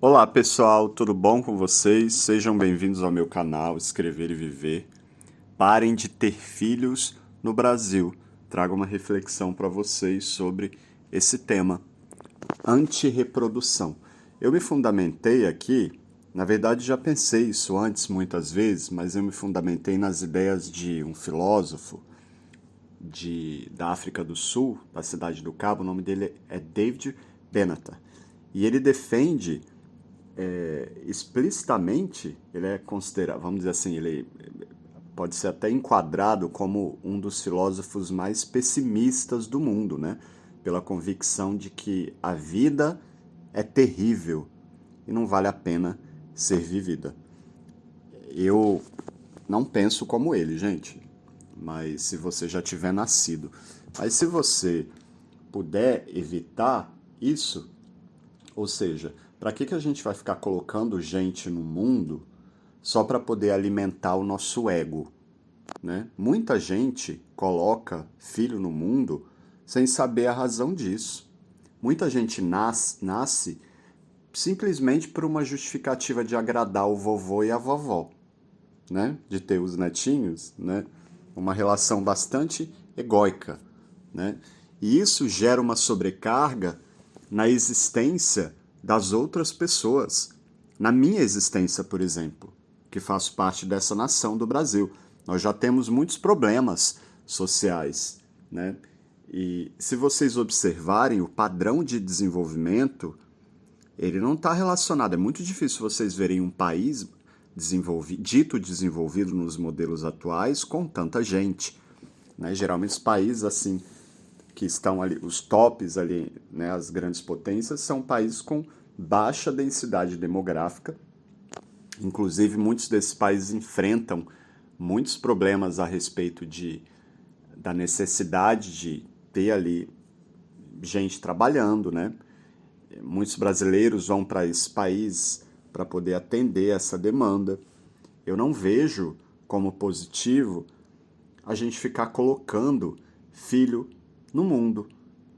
Olá pessoal, tudo bom com vocês? Sejam bem-vindos ao meu canal Escrever e Viver. Parem de ter filhos no Brasil. Trago uma reflexão para vocês sobre esse tema, antirreprodução. Eu me fundamentei aqui, na verdade já pensei isso antes muitas vezes, mas eu me fundamentei nas ideias de um filósofo da África do Sul, da cidade do Cabo, o nome dele é David Benatar. E ele defende explicitamente, ele é considerado, vamos dizer assim, ele pode ser até enquadrado como um dos filósofos mais pessimistas do mundo, né? Pela convicção de que a vida é terrível e não vale a pena ser vivida. Eu não penso como ele, gente, mas se você já tiver nascido. Mas se você puder evitar isso, ou seja, para que a gente vai ficar colocando gente no mundo só para poder alimentar o nosso ego, né? Muita gente coloca filho no mundo sem saber a razão disso. Muita gente nasce simplesmente por uma justificativa de agradar o vovô e a vovó, né? De ter os netinhos, né? Uma relação bastante egóica, né? E isso gera uma sobrecarga na existência das outras pessoas. Na minha existência, por exemplo, que faço parte dessa nação do Brasil, nós já temos muitos problemas sociais, né? E se vocês observarem o padrão de desenvolvimento, ele não está relacionado. É muito difícil vocês verem um país dito desenvolvido nos modelos atuais com tanta gente, né? Geralmente os países assim que estão ali, os tops ali, né, as grandes potências, são países com baixa densidade demográfica. Inclusive, muitos desses países enfrentam muitos problemas a respeito da necessidade de ter ali gente trabalhando, né? Muitos brasileiros vão para esse país para poder atender essa demanda. Eu não vejo como positivo a gente ficar colocando filho no mundo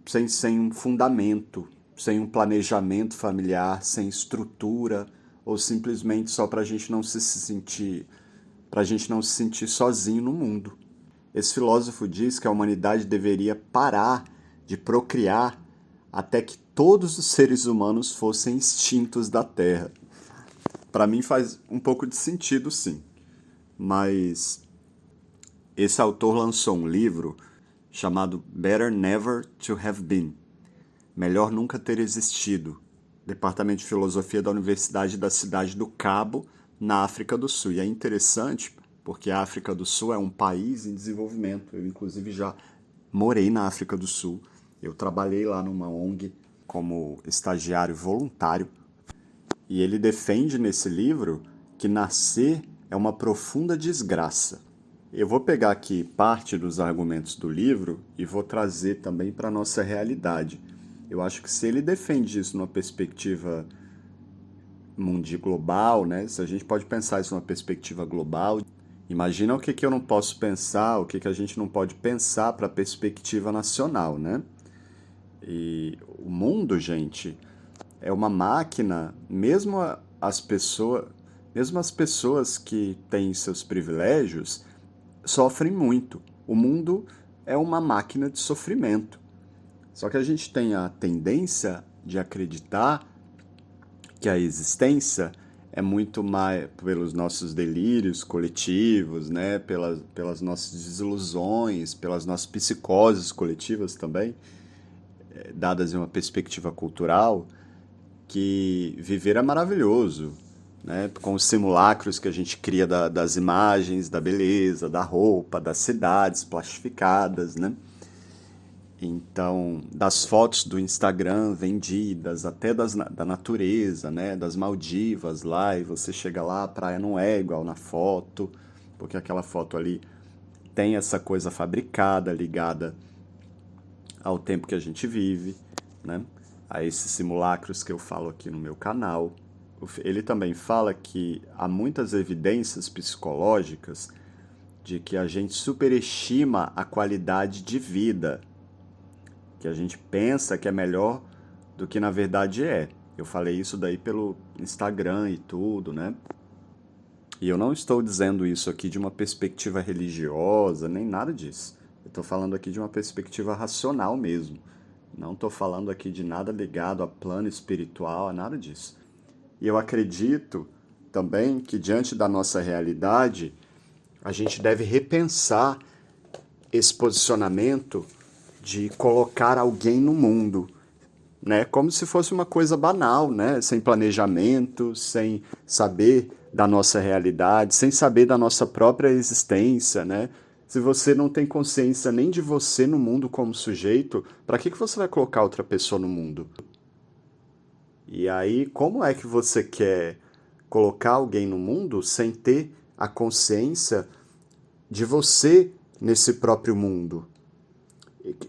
sem um fundamento, sem um planejamento familiar, sem estrutura, ou simplesmente só para a gente não se sentir, para a gente não se sentir sozinho no mundo. Esse filósofo diz que a humanidade deveria parar de procriar até que todos os seres humanos fossem extintos da Terra. Para mim faz um pouco de sentido, sim. Mas esse autor lançou um livro chamado Better Never to Have Been. Melhor Nunca Ter Existido. Departamento de Filosofia da Universidade da Cidade do Cabo, na África do Sul. E é interessante porque a África do Sul é um país em desenvolvimento. Eu, inclusive, já morei na África do Sul. Eu trabalhei lá numa ONG como estagiário voluntário. E ele defende nesse livro que nascer é uma profunda desgraça. Eu vou pegar aqui parte dos argumentos do livro e vou trazer também para a nossa realidade. Eu acho que se ele defende isso numa perspectiva global, né? Se a gente pode pensar isso numa perspectiva global, imagina o que eu não posso pensar, o que a gente não pode pensar para a perspectiva nacional, né? E o mundo, gente, é uma máquina, mesmo as pessoas que têm seus privilégios sofrem muito. O mundo é uma máquina de sofrimento. Só que a gente tem a tendência de acreditar que a existência é muito mais pelos nossos delírios coletivos, né? Pelas nossas desilusões, pelas nossas psicoses coletivas também, dadas em uma perspectiva cultural, que viver é maravilhoso, né? Com os simulacros que a gente cria das imagens, da beleza, da roupa, das cidades plastificadas, né? Então, das fotos do Instagram vendidas, até da natureza, né? Das Maldivas lá, e você chega lá, a praia não é igual na foto, porque aquela foto ali tem essa coisa fabricada, ligada ao tempo que a gente vive, né? A esses simulacros que eu falo aqui no meu canal. Ele também fala que há muitas evidências psicológicas de que a gente superestima a qualidade de vida, que a gente pensa que é melhor do que na verdade é. Eu falei isso daí pelo Instagram e tudo, né? E eu não estou dizendo isso aqui de uma perspectiva religiosa, nem nada disso. Eu estou falando aqui de uma perspectiva racional mesmo. Não estou falando aqui de nada ligado a plano espiritual, a nada disso. E eu acredito também que, diante da nossa realidade, a gente deve repensar esse posicionamento de colocar alguém no mundo, né? Como se fosse uma coisa banal, né? Sem planejamento, sem saber da nossa realidade, sem saber da nossa própria existência, né? Se você não tem consciência nem de você no mundo como sujeito, para que você vai colocar outra pessoa no mundo? E aí, como é que você quer colocar alguém no mundo sem ter a consciência de você nesse próprio mundo?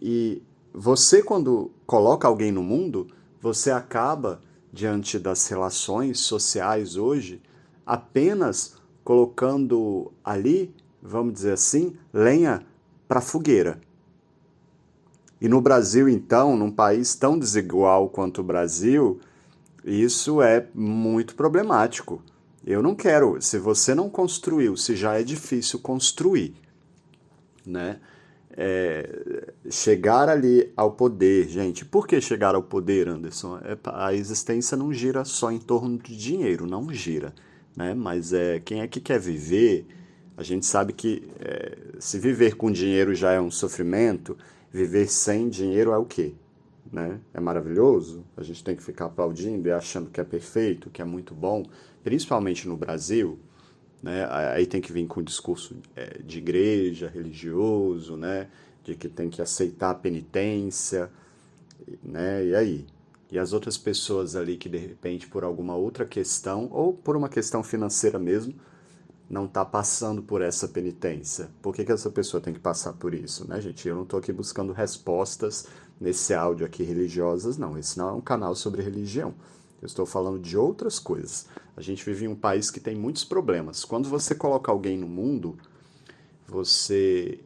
E você, quando coloca alguém no mundo, você acaba, diante das relações sociais hoje, apenas colocando ali, vamos dizer assim, lenha para fogueira. E no Brasil, então, num país tão desigual quanto o Brasil, isso é muito problemático. Eu não quero, se você não construiu, se já é difícil construir, né? Chegar ali ao poder, gente. Por que chegar ao poder, Anderson? A existência não gira só em torno de dinheiro, não gira, né? Mas quem é que quer viver? A gente sabe que se viver com dinheiro já é um sofrimento, viver sem dinheiro é o quê? Né? É maravilhoso? A gente tem que ficar aplaudindo e achando que é perfeito, que é muito bom, principalmente no Brasil, né? Aí tem que vir com o discurso de igreja, religioso, né? De que tem que aceitar a penitência, né? E aí? E as outras pessoas ali que de repente por alguma outra questão, ou por uma questão financeira mesmo, não está passando por essa penitência. Por que essa pessoa tem que passar por isso, né, gente? Eu não estou aqui buscando respostas nesse áudio aqui religiosas, não. Esse não é um canal sobre religião. Eu estou falando de outras coisas. A gente vive em um país que tem muitos problemas. Quando você coloca alguém no mundo, você,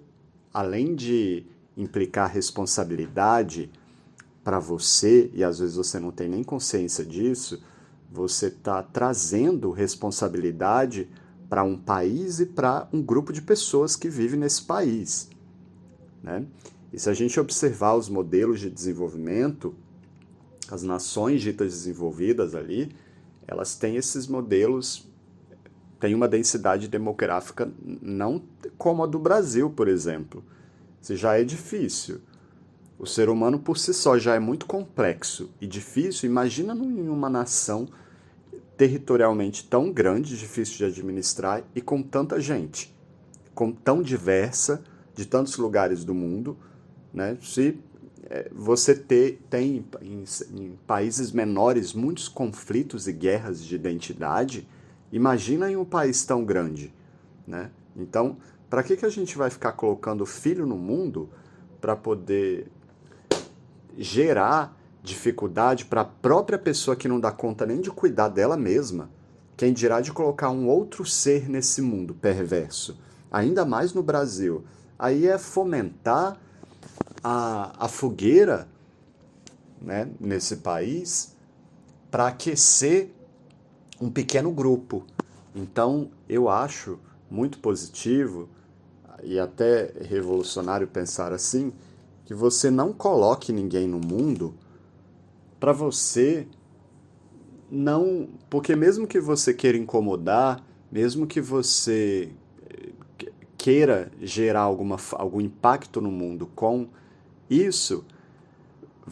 além de implicar responsabilidade para você, e às vezes você não tem nem consciência disso, você está trazendo responsabilidade para um país e para um grupo de pessoas que vive nesse país, né? E se a gente observar os modelos de desenvolvimento, as nações ditas desenvolvidas ali, elas têm esses modelos, têm uma densidade demográfica não como a do Brasil, por exemplo. Se já é difícil, o ser humano por si só já é muito complexo e difícil, imagina em uma nação territorialmente tão grande, difícil de administrar e com tanta gente, com tão diversa, de tantos lugares do mundo, né? Se você tem em países menores muitos conflitos e guerras de identidade, imagina em um país tão grande, né? Então, para que a gente vai ficar colocando filho no mundo para poder gerar dificuldade para a própria pessoa que não dá conta nem de cuidar dela mesma, quem dirá de colocar um outro ser nesse mundo perverso, ainda mais no Brasil? Aí é fomentar a fogueira, né, nesse país para aquecer um pequeno grupo. Então, eu acho muito positivo e até revolucionário pensar assim, que você não coloque ninguém no mundo para você não, porque mesmo que você queira incomodar, mesmo que você queira gerar algum impacto no mundo com isso,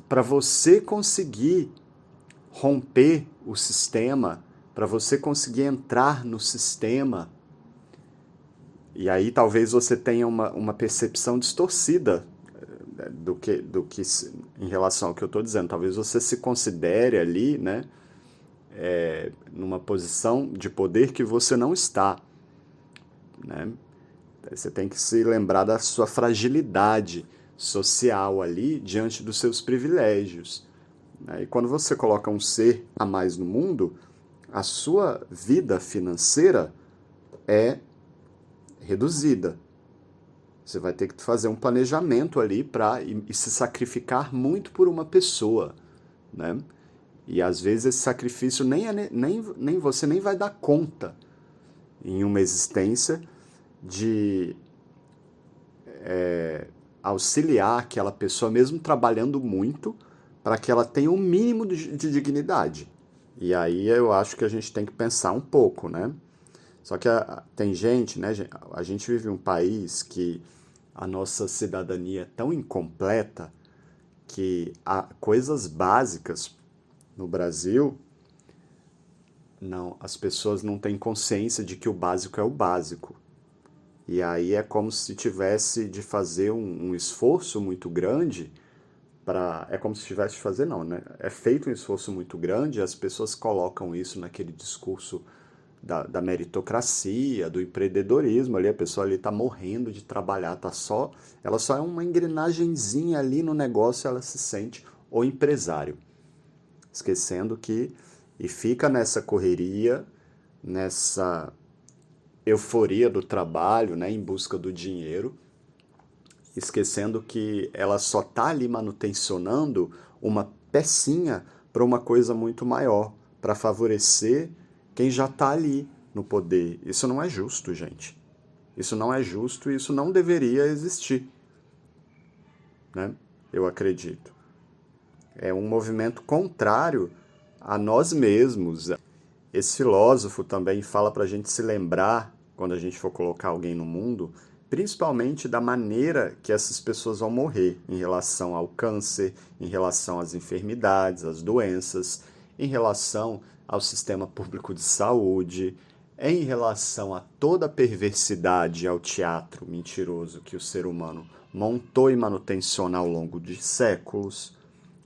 para você conseguir romper o sistema, para você conseguir entrar no sistema, e aí talvez você tenha uma percepção distorcida do que em relação ao que eu estou dizendo. Talvez você se considere ali, né, numa posição de poder que você não está, né? Você tem que se lembrar da sua fragilidade social ali diante dos seus privilégios, né? E quando você coloca um ser a mais no mundo, a sua vida financeira é reduzida. Você vai ter que fazer um planejamento ali e se sacrificar muito por uma pessoa, né? E às vezes esse sacrifício nem você nem vai dar conta em uma existência de auxiliar aquela pessoa, mesmo trabalhando muito, para que ela tenha um mínimo de dignidade. E aí eu acho que a gente tem que pensar um pouco, né? Só que tem gente, né? A gente vive em um país que a nossa cidadania é tão incompleta que há coisas básicas no Brasil, não, as pessoas não têm consciência de que o básico é o básico. E aí é como se tivesse de fazer um esforço muito grande para... É como se tivesse de fazer, não, né? É feito um esforço muito grande e as pessoas colocam isso naquele discurso da meritocracia, do empreendedorismo ali, a pessoa ali está morrendo de trabalhar, ela só é uma engrenagemzinha ali no negócio, ela se sente o empresário. Esquecendo que, e fica nessa correria, nessa euforia do trabalho, né, em busca do dinheiro, esquecendo que ela só está ali manutencionando uma pecinha para uma coisa muito maior, para favorecer quem já está ali no poder. Isso não é justo, gente. Isso não é justo e isso não deveria existir, né? Eu acredito. É um movimento contrário a nós mesmos. Esse filósofo também fala para a gente se lembrar, quando a gente for colocar alguém no mundo, principalmente da maneira que essas pessoas vão morrer em relação ao câncer, em relação às enfermidades, às doenças, em relação ao sistema público de saúde, em relação a toda a perversidade ao teatro mentiroso que o ser humano montou e manutenciona ao longo de séculos,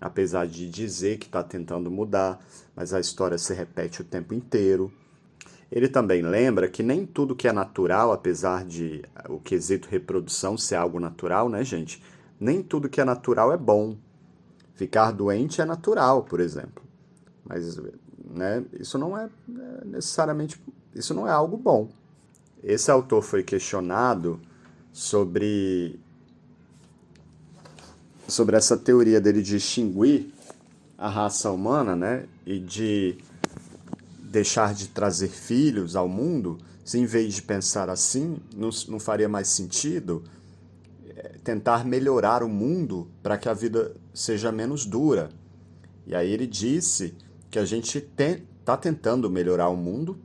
apesar de dizer que está tentando mudar, mas a história se repete o tempo inteiro. Ele também lembra que nem tudo que é natural, apesar de o quesito reprodução ser algo natural, né, gente? Nem tudo que é natural é bom. Ficar doente é natural, por exemplo. Mas, né, isso não é necessariamente, isso não é algo bom. Esse autor foi questionado sobre essa teoria dele de extinguir a raça humana, né, e de deixar de trazer filhos ao mundo, se em vez de pensar assim, não faria mais sentido tentar melhorar o mundo para que a vida seja menos dura. E aí ele disse que a gente está tentando melhorar o mundo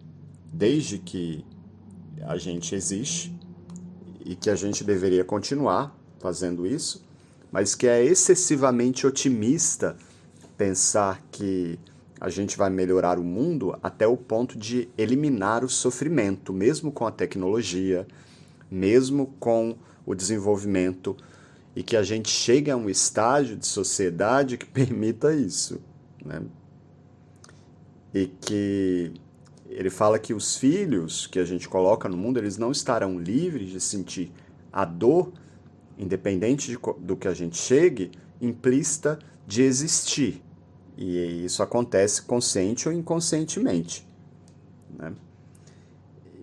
desde que a gente existe e que a gente deveria continuar fazendo isso, mas que é excessivamente otimista pensar que a gente vai melhorar o mundo até o ponto de eliminar o sofrimento, mesmo com a tecnologia, mesmo com o desenvolvimento, e que a gente chegue a um estágio de sociedade que permita isso, né? E que ele fala que os filhos que a gente coloca no mundo, eles não estarão livres de sentir a dor, independente do que a gente chegue, implícita de existir. E isso acontece consciente ou inconscientemente, né?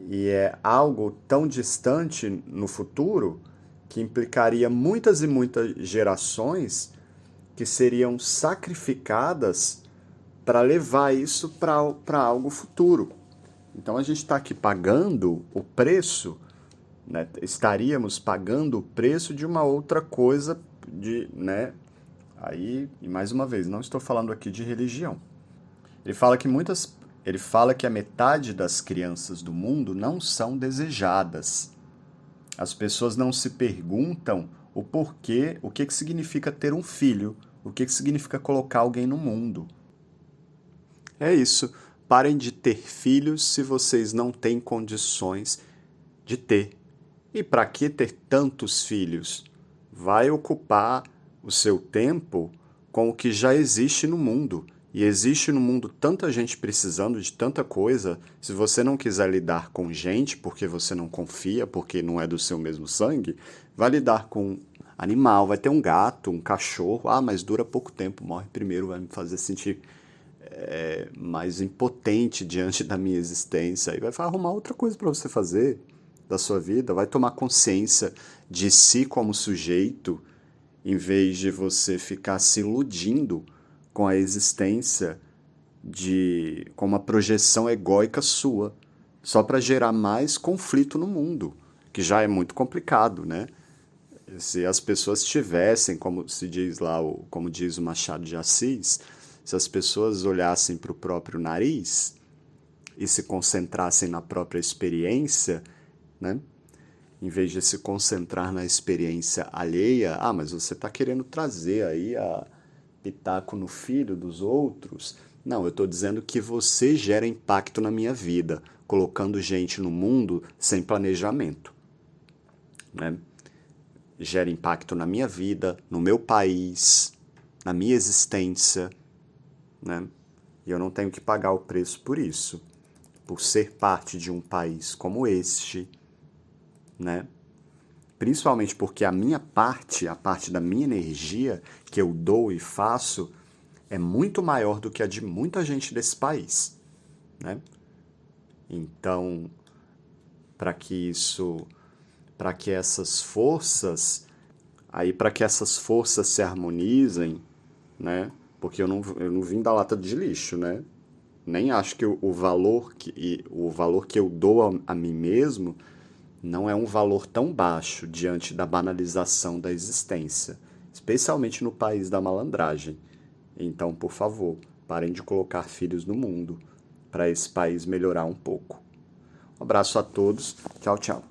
E é algo tão distante no futuro que implicaria muitas e muitas gerações que seriam sacrificadas para levar isso para algo futuro. Então a gente está aqui pagando o preço, né? Estaríamos pagando o preço de uma outra coisa, né? Aí, e mais uma vez, não estou falando aqui de religião. Ele fala que a metade das crianças do mundo não são desejadas. As pessoas não se perguntam o porquê, o que significa ter um filho, o que significa colocar alguém no mundo. É isso. Parem de ter filhos se vocês não têm condições de ter. E para que ter tantos filhos? Vai ocupar o seu tempo com o que já existe no mundo. E existe no mundo tanta gente precisando de tanta coisa. Se você não quiser lidar com gente porque você não confia, porque não é do seu mesmo sangue, vai lidar com animal, vai ter um gato, um cachorro. Ah, mas dura pouco tempo, morre primeiro, vai me fazer sentir mais impotente diante da minha existência. E vai arrumar outra coisa para você fazer da sua vida, vai tomar consciência de si como sujeito, em vez de você ficar se iludindo com a existência com uma projeção egóica sua, só para gerar mais conflito no mundo, que já é muito complicado, né? Se as pessoas tivessem, como se diz lá, como diz o Machado de Assis, se as pessoas olhassem para o próprio nariz e se concentrassem na própria experiência, né? Em vez de se concentrar na experiência alheia, mas você está querendo trazer aí a pitaco no filho dos outros. Não, eu estou dizendo que você gera impacto na minha vida, colocando gente no mundo sem planejamento, né? Gera impacto na minha vida, no meu país, na minha existência, né? E eu não tenho que pagar o preço por isso, por ser parte de um país como este, né? Principalmente porque a minha parte, a parte da minha energia que eu dou e faço, é muito maior do que a de muita gente desse país, né? Então, para que essas forças, para que essas forças se harmonizem, né? Porque eu não vim da lata de lixo, né? Nem acho que o valor que eu dou a mim mesmo não é um valor tão baixo diante da banalização da existência, especialmente no país da malandragem. Então, por favor, parem de colocar filhos no mundo para esse país melhorar um pouco. Um abraço a todos. Tchau, tchau.